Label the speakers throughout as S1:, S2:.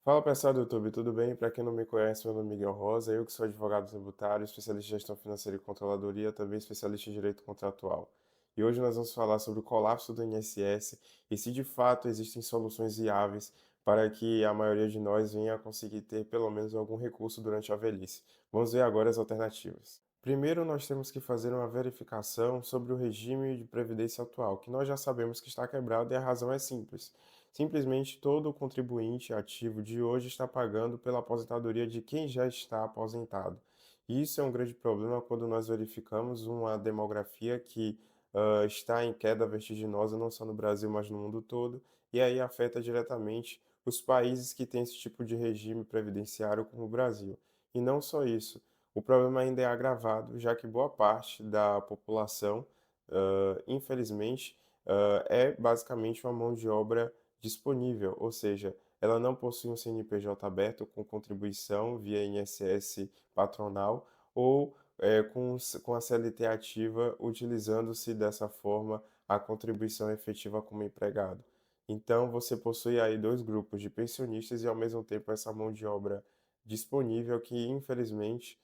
S1: Fala pessoal do YouTube, tudo bem? Para quem não me conhece, meu nome é Miguel Rosa, eu que sou advogado tributário, especialista em gestão financeira e controladoria, também especialista em direito contratual. E hoje nós vamos falar sobre o colapso do INSS e se de fato existem soluções viáveis para que a maioria de nós venha a conseguir ter pelo menos algum recurso durante a velhice. Vamos ver agora as alternativas. Primeiro, nós temos que fazer uma verificação sobre o regime de previdência atual, que nós já sabemos que está quebrado e a razão é simples. Simplesmente todo contribuinte ativo de hoje está pagando pela aposentadoria de quem já está aposentado. E isso é um grande problema quando nós verificamos uma demografia que está em queda vertiginosa, não só no Brasil, mas no mundo todo, e aí afeta diretamente os países que têm esse tipo de regime previdenciário, como o Brasil. E não só isso, o problema ainda é agravado, já que boa parte da população, infelizmente, é basicamente uma mão de obra disponível, ou seja, ela não possui um CNPJ aberto com contribuição via INSS patronal ou com a CLT ativa, utilizando-se dessa forma a contribuição efetiva como empregado. Então, você possui aí dois grupos de pensionistas e, ao mesmo tempo, essa mão de obra disponível que, infelizmente,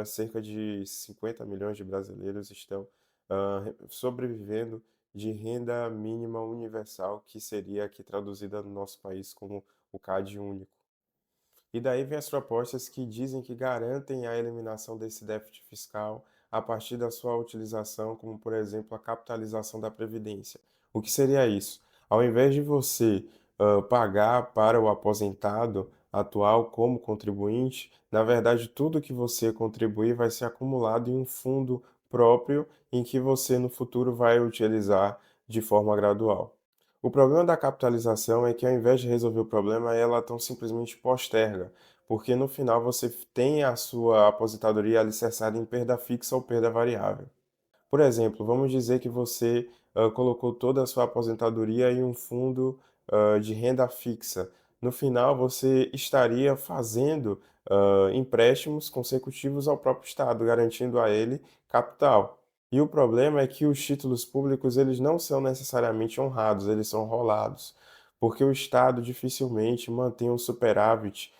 S1: cerca de 50 milhões de brasileiros estão sobrevivendo de renda mínima universal, que seria aqui traduzida no nosso país como o CAD único. E daí vem as propostas que dizem que garantem a eliminação desse déficit fiscal a partir da sua utilização, como por exemplo a capitalização da Previdência. O que seria isso? Ao invés de você pagar para o aposentado atual como contribuinte, na verdade tudo que você contribuir vai ser acumulado em um fundo próprio em que você no futuro vai utilizar de forma gradual. O problema da capitalização é que, ao invés de resolver o problema, ela tão simplesmente posterga, porque no final você tem a sua aposentadoria alicerçada em perda fixa ou perda variável. Por exemplo, vamos dizer que você colocou toda a sua aposentadoria em um fundo de renda fixa. No final, você estaria fazendo empréstimos consecutivos ao próprio Estado, garantindo a ele capital. E o problema é que os títulos públicos eles não são necessariamente honrados, eles são rolados, porque o Estado dificilmente mantém um superávit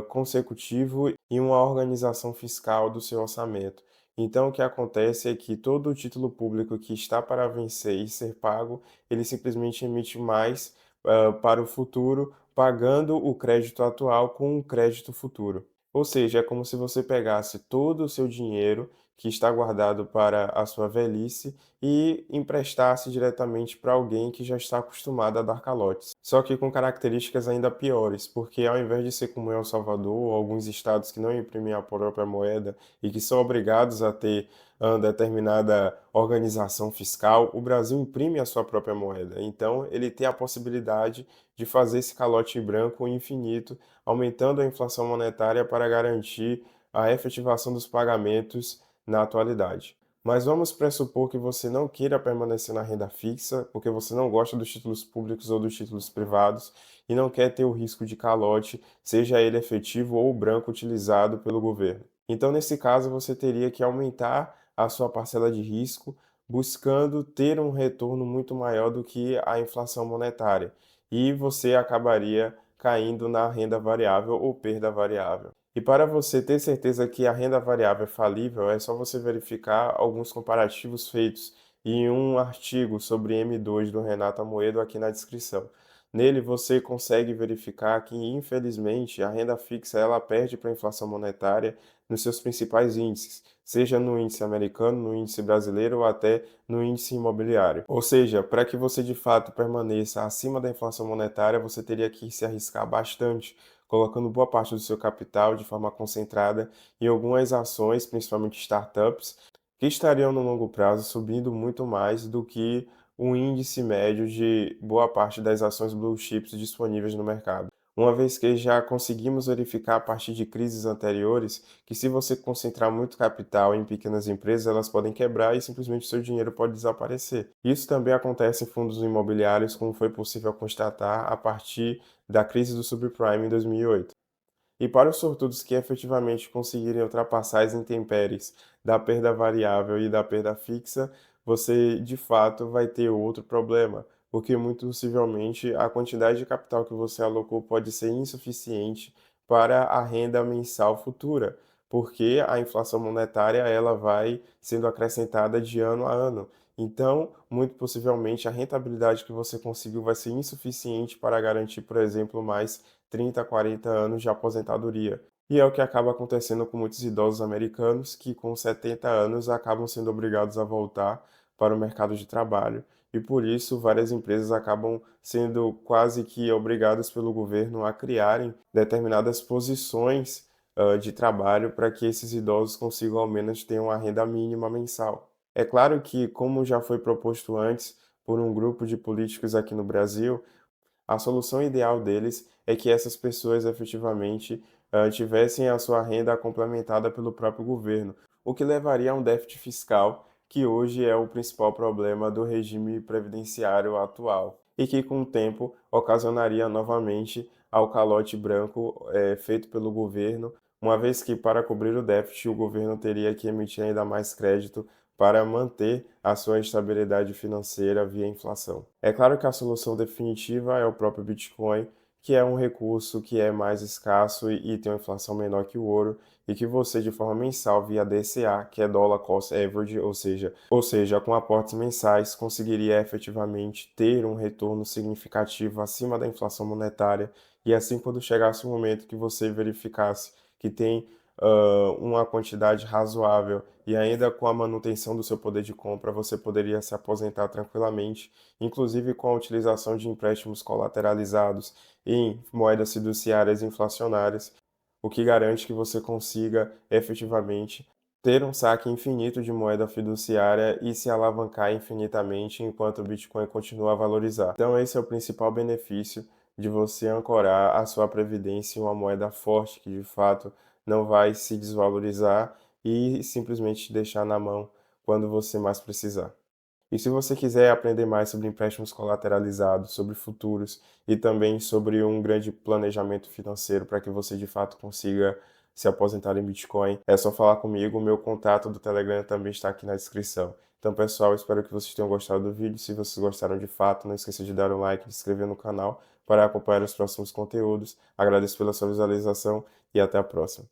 S1: consecutivo e uma organização fiscal do seu orçamento. Então, o que acontece é que todo o título público que está para vencer e ser pago, ele simplesmente emite mais para o futuro, pagando o crédito atual com um crédito futuro. Ou seja, é como se você pegasse todo o seu dinheiro que está guardado para a sua velhice e emprestasse diretamente para alguém que já está acostumado a dar calotes. Só que com características ainda piores, porque ao invés de ser como El Salvador ou alguns estados que não imprimem a própria moeda e que são obrigados a ter determinada organização fiscal, o Brasil imprime a sua própria moeda. Então, ele tem a possibilidade de fazer esse calote branco infinito, aumentando a inflação monetária para garantir a efetivação dos pagamentos na atualidade. Mas vamos pressupor que você não queira permanecer na renda fixa, porque você não gosta dos títulos públicos ou dos títulos privados e não quer ter o risco de calote, seja ele efetivo ou branco utilizado pelo governo. Então, nesse caso, você teria que aumentar a sua parcela de risco, buscando ter um retorno muito maior do que a inflação monetária. E você acabaria caindo na renda variável ou perda variável. E para você ter certeza que a renda variável é falível, é só você verificar alguns comparativos feitos em um artigo sobre M2 do Renato Amoedo aqui na descrição. Nele você consegue verificar que, infelizmente, a renda fixa ela perde para a inflação monetária nos seus principais índices, seja no índice americano, no índice brasileiro ou até no índice imobiliário. Ou seja, para que você de fato permaneça acima da inflação monetária, você teria que se arriscar bastante, colocando boa parte do seu capital de forma concentrada em algumas ações, principalmente startups, que estariam no longo prazo subindo muito mais do que o índice médio de boa parte das ações blue chips disponíveis no mercado. Uma vez que já conseguimos verificar a partir de crises anteriores que se você concentrar muito capital em pequenas empresas, elas podem quebrar e simplesmente seu dinheiro pode desaparecer. Isso também acontece em fundos imobiliários, como foi possível constatar a partir da crise do subprime em 2008. E para os sortudos que efetivamente conseguirem ultrapassar as intempéries da perda variável e da perda fixa, você de fato vai ter outro problema, porque muito possivelmente a quantidade de capital que você alocou pode ser insuficiente para a renda mensal futura, porque a inflação monetária ela vai sendo acrescentada de ano a ano. Então, muito possivelmente a rentabilidade que você conseguiu vai ser insuficiente para garantir, por exemplo, mais 30, 40 anos de aposentadoria. E é o que acaba acontecendo com muitos idosos americanos que, com 70 anos, acabam sendo obrigados a voltar para o mercado de trabalho. E por isso, várias empresas acabam sendo quase que obrigadas pelo governo a criarem determinadas posições de trabalho para que esses idosos consigam ao menos ter uma renda mínima mensal. É claro que, como já foi proposto antes por um grupo de políticos aqui no Brasil, a solução ideal deles é que essas pessoas efetivamente tivessem a sua renda complementada pelo próprio governo, o que levaria a um déficit fiscal, que hoje é o principal problema do regime previdenciário atual, e que com o tempo ocasionaria novamente ao calote branco feito pelo governo, uma vez que para cobrir o déficit o governo teria que emitir ainda mais crédito para manter a sua estabilidade financeira via inflação. É claro que a solução definitiva é o próprio Bitcoin, que é um recurso que é mais escasso e tem uma inflação menor que o ouro, e que você, de forma mensal, via DCA, que é Dollar Cost Average, ou seja, com aportes mensais, conseguiria efetivamente ter um retorno significativo acima da inflação monetária, e assim, quando chegasse o momento que você verificasse que tem uma quantidade razoável e ainda com a manutenção do seu poder de compra, você poderia se aposentar tranquilamente, inclusive com a utilização de empréstimos colateralizados em moedas fiduciárias inflacionárias, o que garante que você consiga efetivamente ter um saque infinito de moeda fiduciária e se alavancar infinitamente enquanto o Bitcoin continua a valorizar. Então, esse é o principal benefício de você ancorar a sua previdência em uma moeda forte que de fato não vai se desvalorizar e simplesmente te deixar na mão quando você mais precisar. E se você quiser aprender mais sobre empréstimos colateralizados, sobre futuros e também sobre um grande planejamento financeiro para que você de fato consiga se aposentar em Bitcoin, é só falar comigo. O meu contato do Telegram também está aqui na descrição. Então, pessoal, espero que vocês tenham gostado do vídeo. Se vocês gostaram de fato, não esqueça de dar um like e de se inscrever no canal para acompanhar os próximos conteúdos. Agradeço pela sua visualização e até a próxima.